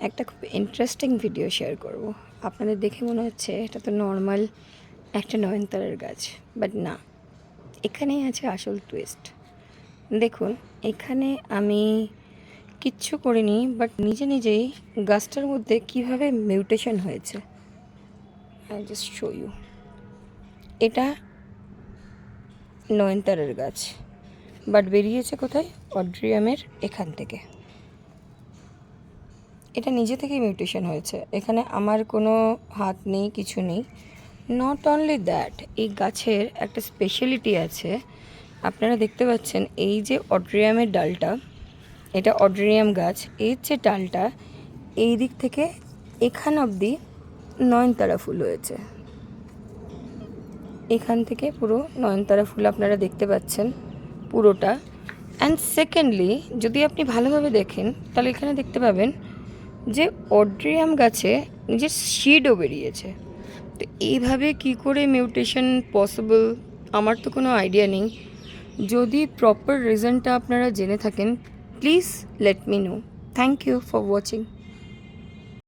একটা খুব interesting video share করব। আপনাদের দেখে মনে হচ্ছে এটা তো নর্মাল একটা নয়নতারার গাছ, বাট না, এখানেই আছে আসল টুইস্ট। দেখুন, এখানে আমি কিচ্ছু করিনি, বাট নিজে নিজেই গাছটার মধ্যে কিভাবে মিউটেশন হয়েছে। I just show you. এটা নয়নতারার গাছ, বাট বেরিয়েছে কোথায়? অড্রিয়ামের এখান থেকে। এটা নিজে থেকেই মিউটেশন হয়েছে, এখানে আমার কোনো হাত নেই, কিছু নেই। নট অনলি দ্যাট, এই গাছের একটা স্পেশালিটি আছে। আপনারা দেখতে পাচ্ছেন এই যে অড্রিয়ামের ডালটা, এটা অড্রিয়াম গাছ, এর যে ডালটা এই দিক থেকে এখান অবধি নয়নতারা ফুল হয়েছে। এখান থেকে পুরো নয়নতারা ফুল আপনারা দেখতে পাচ্ছেন পুরোটা। অ্যান্ড সেকেন্ডলি, যদি আপনি ভালোভাবে দেখেন তাহলে এখানে দেখতে পাবেন যে অড্রিয়াম গাছে নিজের শিডও বেরিয়েছে। তো এইভাবে কি করে মিউটেশন পসিবল, আমার তো কোনো আইডিয়া নেই। যদি প্রপার রিজনটা আপনারা জেনে থাকেন, please let me know. Thank you for watching.